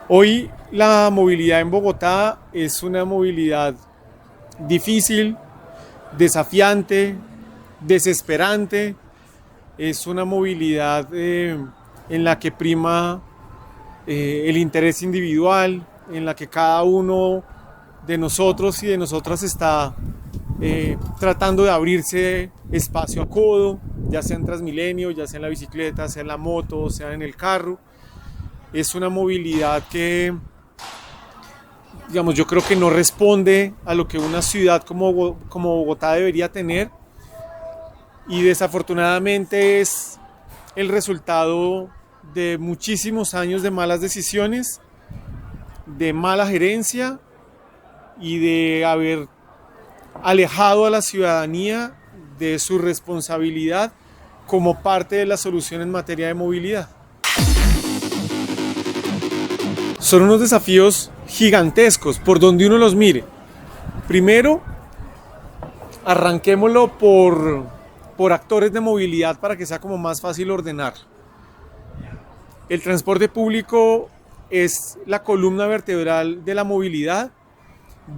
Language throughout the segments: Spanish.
Hoy la movilidad en Bogotá es una movilidad difícil, desafiante, desesperante. Es una movilidad en la que prima el interés individual, en la que cada uno de nosotros y de nosotras está tratando de abrirse espacio a codo, ya sea en Transmilenio, ya sea en la bicicleta, sea en la moto, sea en el carro. Es una movilidad que, digamos, yo creo que no responde a lo que una ciudad como Bogotá debería tener, y desafortunadamente es el resultado de muchísimos años de malas decisiones, de mala gerencia y de haber alejado a la ciudadanía de su responsabilidad como parte de la solución en materia de movilidad. Son unos desafíos gigantescos por donde uno los mire. Primero, arranquémoslo por actores de movilidad para que sea como más fácil ordenar. El transporte público es la columna vertebral de la movilidad.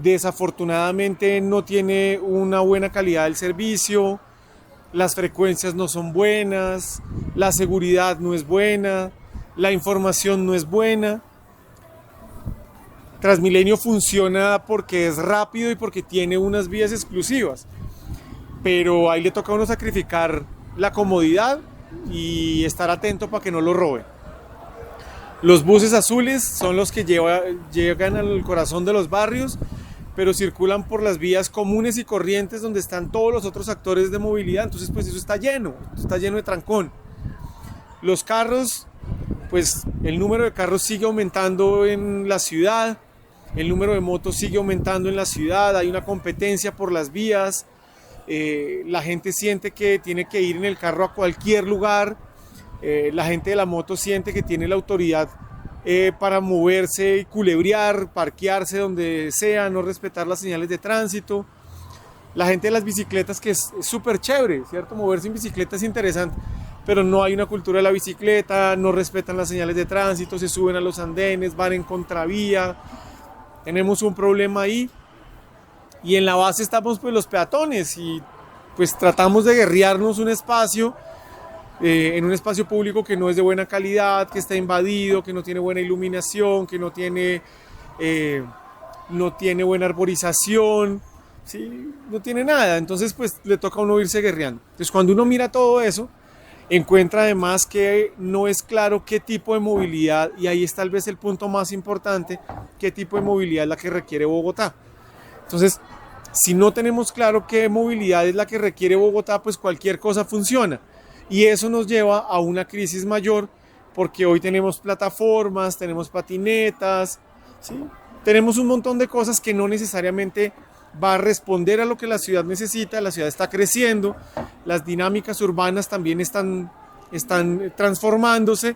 Desafortunadamente no tiene una buena calidad del servicio, las frecuencias no son buenas, la seguridad no es buena, la información no es buena. Transmilenio funciona porque es rápido y porque tiene unas vías exclusivas, pero ahí le toca a uno sacrificar la comodidad y estar atento para que no lo roben. Los buses azules son los que llegan al corazón de los barrios, pero circulan por las vías comunes y corrientes donde están todos los otros actores de movilidad. Entonces pues eso está lleno de trancón. Los carros, pues el número de carros sigue aumentando en la ciudad, el número de motos sigue aumentando en la ciudad, hay una competencia por las vías, la gente siente que tiene que ir en el carro a cualquier lugar, la gente de la moto siente que tiene la autoridad para moverse y culebrear, parquearse donde sea, no respetar las señales de tránsito. La gente de las bicicletas, que es súper chévere, ¿cierto? Moverse en bicicleta es interesante, pero no hay una cultura de la bicicleta, no respetan las señales de tránsito, se suben a los andenes, van en contravía. Tenemos un problema ahí, y en la base estamos pues los peatones, y pues tratamos de guerrearnos un espacio en un espacio público que no es de buena calidad, que está invadido, que no tiene buena iluminación, que no tiene buena arborización, ¿sí? No tiene nada. Entonces pues le toca a uno irse guerreando. Entonces cuando uno mira todo eso, encuentra además que no es claro qué tipo de movilidad, y ahí está tal vez el punto más importante, qué tipo de movilidad es la que requiere Bogotá. Entonces, si no tenemos claro qué movilidad es la que requiere Bogotá, pues cualquier cosa funciona. Y eso nos lleva a una crisis mayor, porque hoy tenemos plataformas, tenemos patinetas, ¿sí? Tenemos un montón de cosas que no necesariamente va a responder a lo que la ciudad necesita. La ciudad está creciendo, las dinámicas urbanas también están transformándose,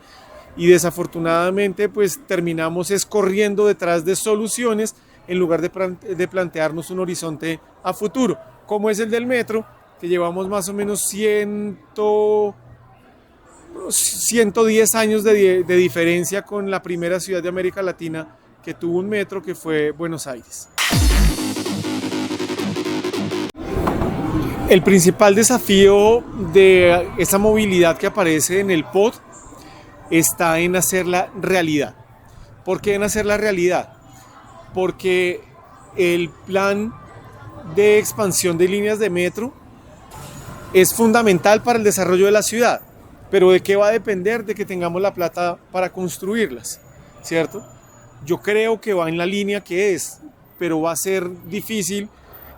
y desafortunadamente pues terminamos corriendo detrás de soluciones en lugar de plantearnos un horizonte a futuro, como es el del metro, que llevamos más o menos 110 años de diferencia con la primera ciudad de América Latina que tuvo un metro, que fue Buenos Aires. El principal desafío de esa movilidad que aparece en el POT está en hacerla realidad. ¿Por qué en hacerla realidad? Porque el plan de expansión de líneas de metro es fundamental para el desarrollo de la ciudad, pero ¿de qué va a depender? De que tengamos la plata para construirlas, ¿cierto? Yo creo que va en la línea que es, pero va a ser difícil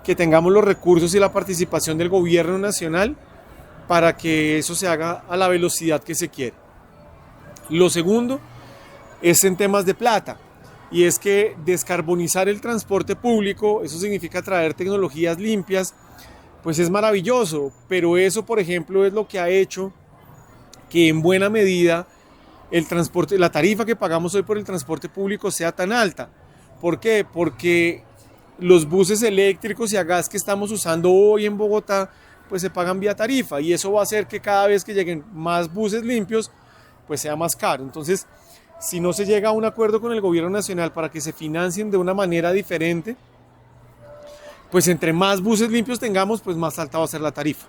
que tengamos los recursos y la participación del gobierno nacional para que eso se haga a la velocidad que se quiere. Lo segundo es en temas de plata, y es que descarbonizar el transporte público, eso significa traer tecnologías limpias, pues es maravilloso, pero eso, por ejemplo, es lo que ha hecho que en buena medida la tarifa que pagamos hoy por el transporte público sea tan alta. ¿Por qué? Porque los buses eléctricos y a gas que estamos usando hoy en Bogotá, pues se pagan vía tarifa, y eso va a hacer que cada vez que lleguen más buses limpios, pues sea más caro. Entonces, si no se llega a un acuerdo con el gobierno nacional para que se financien de una manera diferente, pues entre más buses limpios tengamos, pues más alta va a ser la tarifa.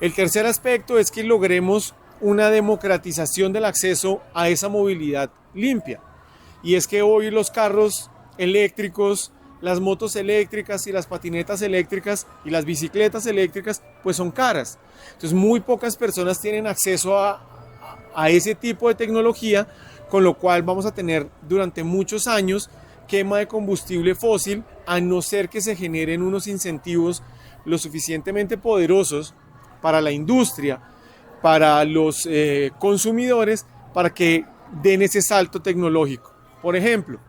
El tercer aspecto es que logremos una democratización del acceso a esa movilidad limpia. Y es que hoy los carros eléctricos, las motos eléctricas y las patinetas eléctricas y las bicicletas eléctricas pues son caras. Entonces muy pocas personas tienen acceso a ese tipo de tecnología, con lo cual vamos a tener durante muchos años quema de combustible fósil, a no ser que se generen unos incentivos lo suficientemente poderosos para la industria, para los consumidores, para que den ese salto tecnológico. Por ejemplo,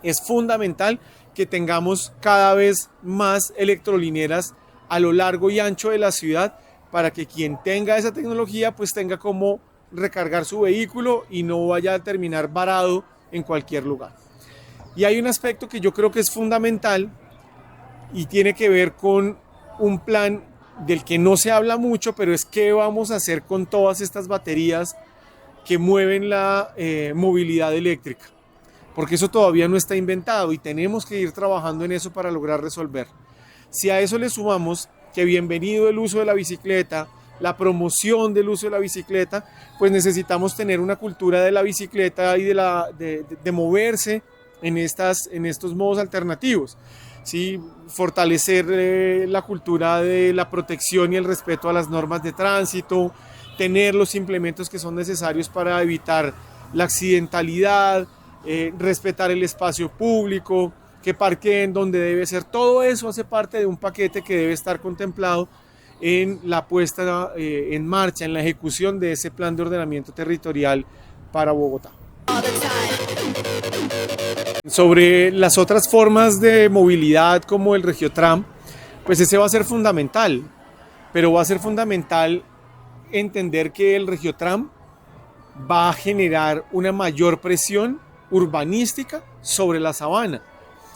es fundamental que tengamos cada vez más electrolineras a lo largo y ancho de la ciudad, para que quien tenga esa tecnología pues tenga como recargar su vehículo y no vaya a terminar varado en cualquier lugar. Y hay un aspecto que yo creo que es fundamental y tiene que ver con un plan del que no se habla mucho, pero es qué vamos a hacer con todas estas baterías que mueven la movilidad eléctrica, porque eso todavía no está inventado y tenemos que ir trabajando en eso para lograr resolver. Si a eso le sumamos que bienvenido el uso de la bicicleta, la promoción del uso de la bicicleta, pues necesitamos tener una cultura de la bicicleta y de moverse en estos modos alternativos. ¿Sí? Fortalecer la cultura de la protección y el respeto a las normas de tránsito, tener los implementos que son necesarios para evitar la accidentalidad, respetar el espacio público, que parqueen donde debe ser. Todo eso hace parte de un paquete que debe estar contemplado en la puesta en marcha, en la ejecución de ese plan de ordenamiento territorial para Bogotá. Sobre las otras formas de movilidad como el Regiotram, pues ese va a ser fundamental, pero va a ser fundamental entender que el Regiotram va a generar una mayor presión urbanística sobre la sabana,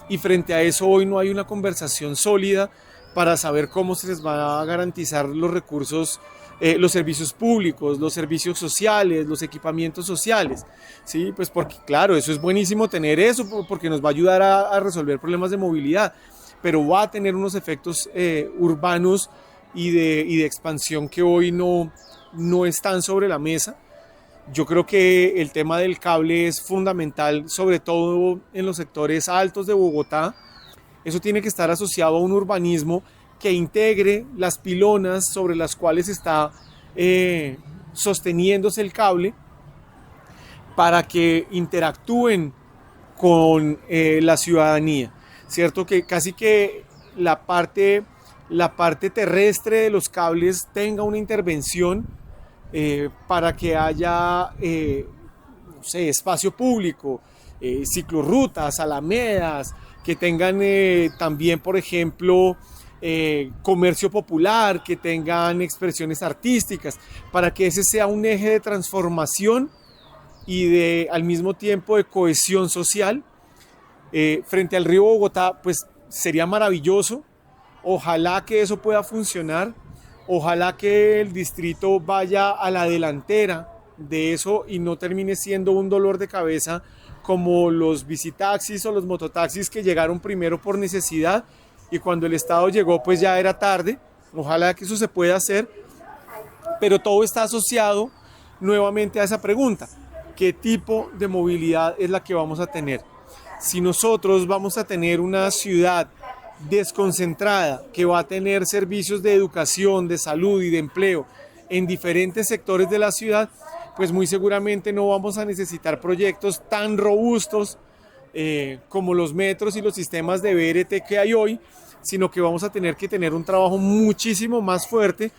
y frente a eso hoy no hay una conversación sólida para saber cómo se les va a garantizar los recursos, los servicios públicos, los servicios sociales, los equipamientos sociales. Sí, pues porque claro, eso es buenísimo tener eso, porque nos va a ayudar a resolver problemas de movilidad, pero va a tener unos efectos urbanos y de expansión que hoy no están sobre la mesa. Yo creo que el tema del cable es fundamental, sobre todo en los sectores altos de Bogotá. Eso tiene que estar asociado a un urbanismo que integre las pilonas sobre las cuales está sosteniéndose el cable, para que interactúen con la ciudadanía, ¿cierto? Que casi que la parte terrestre de los cables tenga una intervención para que haya no sé, espacio público, ciclorrutas, alamedas, que tengan también, por ejemplo, comercio popular, que tengan expresiones artísticas, para que ese sea un eje de transformación y al mismo tiempo de cohesión social. Frente al río Bogotá, pues sería maravilloso. Ojalá que eso pueda funcionar. Ojalá que el distrito vaya a la delantera de eso y no termine siendo un dolor de cabeza como los bicitaxis o los mototaxis, que llegaron primero por necesidad y cuando el Estado llegó pues ya era tarde. Ojalá que eso se pueda hacer, pero todo está asociado nuevamente a esa pregunta: ¿qué tipo de movilidad es la que vamos a tener? Si nosotros vamos a tener una ciudad desconcentrada, que va a tener servicios de educación, de salud y de empleo en diferentes sectores de la ciudad, pues muy seguramente no vamos a necesitar proyectos tan robustos como los metros y los sistemas de BRT que hay hoy, sino que vamos a tener que tener un trabajo muchísimo más fuerte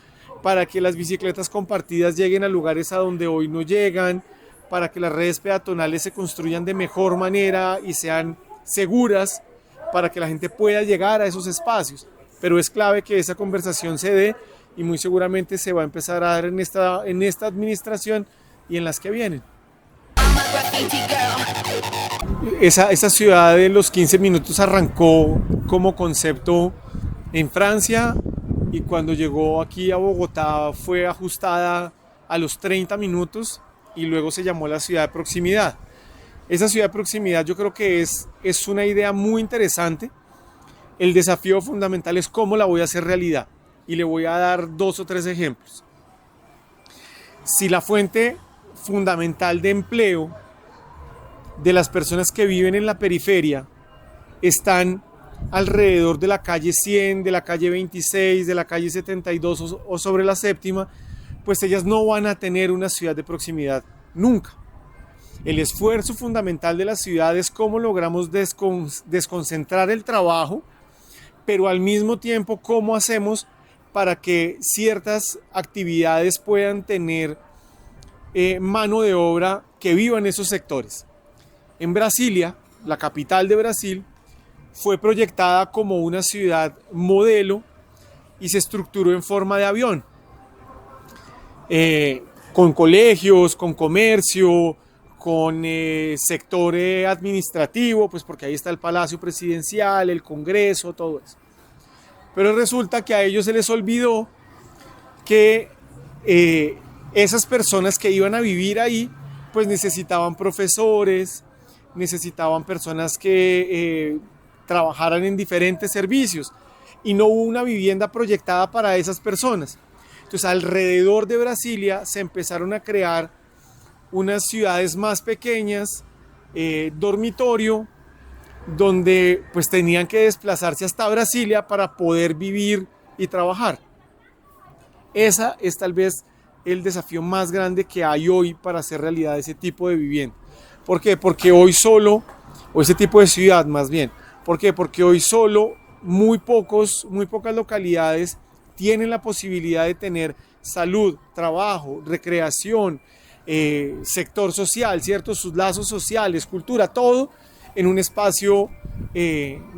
para que las bicicletas compartidas lleguen a lugares a donde hoy no llegan, para que las redes peatonales se construyan de mejor manera y sean seguras, para que la gente pueda llegar a esos espacios. Pero es clave que esa conversación se dé, y muy seguramente se va a empezar a dar en esta administración y en las que vienen. Esa ciudad de los 15 minutos arrancó como concepto en Francia, y cuando llegó aquí a Bogotá fue ajustada a los 30 minutos, y luego se llamó la ciudad de proximidad. Esa ciudad de proximidad yo creo que es una idea muy interesante. El desafío fundamental es cómo la voy a hacer realidad, y le voy a dar 2 o 3 ejemplos. Si la fuente fundamental de empleo de las personas que viven en la periferia están alrededor de la calle 100, de la calle 26, de la calle 72 o sobre la séptima, pues ellas no van a tener una ciudad de proximidad nunca. El esfuerzo fundamental de la ciudad es cómo logramos desconcentrar el trabajo, pero al mismo tiempo cómo hacemos para que ciertas actividades puedan tener mano de obra que viva en esos sectores. En Brasilia, la capital de Brasil, fue proyectada como una ciudad modelo y se estructuró en forma de avión, con colegios, con comercio, con sector administrativo, pues porque ahí está el Palacio Presidencial, el Congreso, todo eso. Pero resulta que a ellos se les olvidó que esas personas que iban a vivir ahí, pues necesitaban profesores, necesitaban personas que trabajaran en diferentes servicios, y no hubo una vivienda proyectada para esas personas. Entonces, alrededor de Brasilia se empezaron a crear unas ciudades más pequeñas, dormitorio, donde pues tenían que desplazarse hasta Brasilia para poder vivir y trabajar. Esa es tal vez el desafío más grande que hay hoy para hacer realidad ese tipo de vivienda. ¿Por qué? Porque hoy solo, o ese tipo de ciudad más bien, ¿por qué? Porque hoy solo muy pocas localidades tienen la posibilidad de tener salud, trabajo, recreación, sector social, ¿cierto? Sus lazos sociales, cultura, todo en un espacio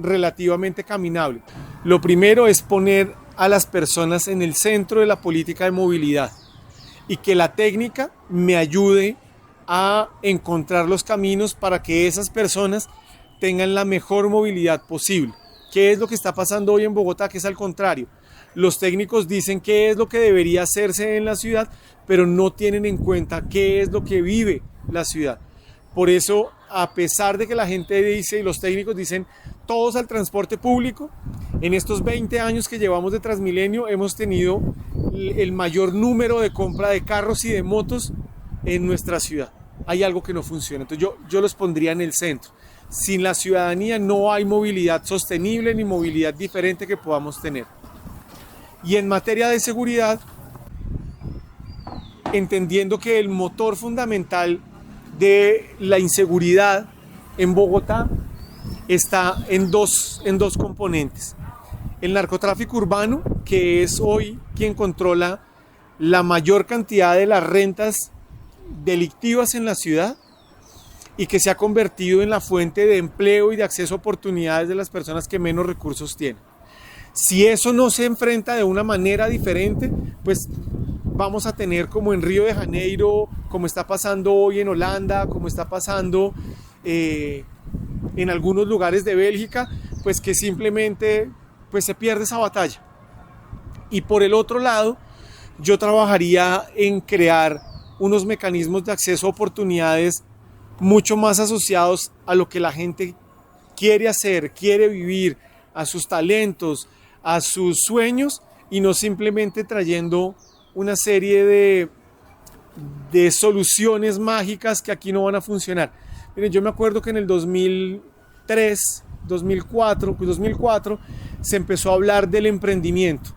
relativamente caminable. Lo primero es poner a las personas en el centro de la política de movilidad y que la técnica me ayude a encontrar los caminos para que esas personas tengan la mejor movilidad posible. ¿Qué es lo que está pasando hoy en Bogotá? Que es al contrario. Los técnicos dicen qué es lo que debería hacerse en la ciudad, pero no tienen en cuenta qué es lo que vive la ciudad. Por eso, a pesar de que la gente dice y los técnicos dicen todos al transporte público, en estos 20 años que llevamos de Transmilenio hemos tenido el mayor número de compra de carros y de motos en nuestra ciudad. Hay algo que no funciona, entonces yo los pondría en el centro. Sin la ciudadanía no hay movilidad sostenible ni movilidad diferente que podamos tener. Y en materia de seguridad, entendiendo que el motor fundamental de la inseguridad en Bogotá está en dos componentes. El narcotráfico urbano, que es hoy quien controla la mayor cantidad de las rentas delictivas en la ciudad y que se ha convertido en la fuente de empleo y de acceso a oportunidades de las personas que menos recursos tienen. Si eso no se enfrenta de una manera diferente, pues vamos a tener como en Río de Janeiro, como está pasando hoy en Holanda, como está pasando en algunos lugares de Bélgica, pues que simplemente pues se pierde esa batalla. Y por el otro lado, yo trabajaría en crear unos mecanismos de acceso a oportunidades mucho más asociados a lo que la gente quiere hacer, quiere vivir, a sus talentos, a sus sueños, y no simplemente trayendo una serie de soluciones mágicas que aquí no van a funcionar. Miren, yo me acuerdo que en el 2003, 2004 se empezó a hablar del emprendimiento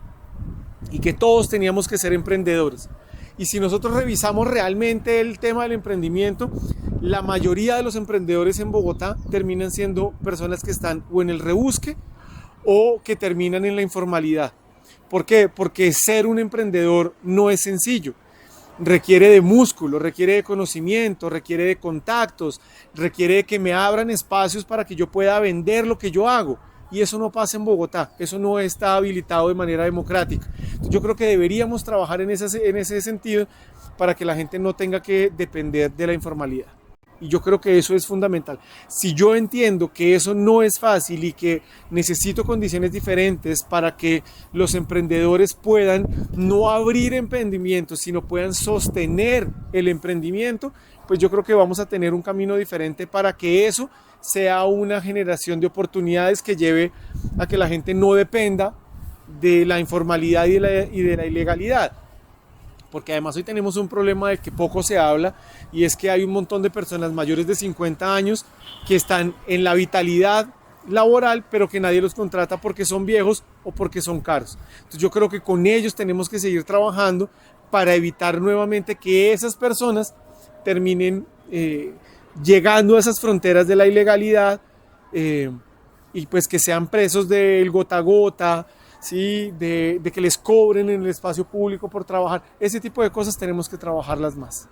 y que todos teníamos que ser emprendedores. Y si nosotros revisamos realmente el tema del emprendimiento, la mayoría de los emprendedores en Bogotá terminan siendo personas que están o en el rebusque o que terminan en la informalidad. ¿Por qué? Porque ser un emprendedor no es sencillo. Requiere de músculo, requiere de conocimiento, requiere de contactos, requiere de que me abran espacios para que yo pueda vender lo que yo hago. Y eso no pasa en Bogotá, eso no está habilitado de manera democrática. Entonces yo creo que deberíamos trabajar en ese sentido para que la gente no tenga que depender de la informalidad. Y yo creo que eso es fundamental. Si yo entiendo que eso no es fácil y que necesito condiciones diferentes para que los emprendedores puedan no abrir emprendimientos, sino puedan sostener el emprendimiento, pues yo creo que vamos a tener un camino diferente para que eso sea una generación de oportunidades que lleve a que la gente no dependa de la informalidad y de la ilegalidad. Porque además hoy tenemos un problema del que poco se habla, y es que hay un montón de personas mayores de 50 años que están en la vitalidad laboral, pero que nadie los contrata porque son viejos o porque son caros. Entonces yo creo que con ellos tenemos que seguir trabajando para evitar nuevamente que esas personas terminen llegando a esas fronteras de la ilegalidad, y pues que sean presos del gota a gota, ¿sí? de que les cobren en el espacio público por trabajar. Ese tipo de cosas tenemos que trabajarlas más.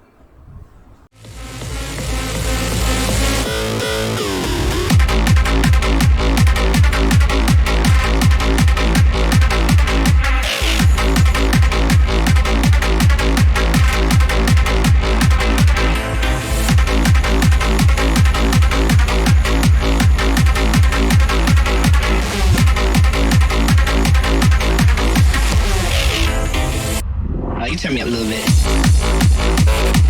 You turn me up a little bit.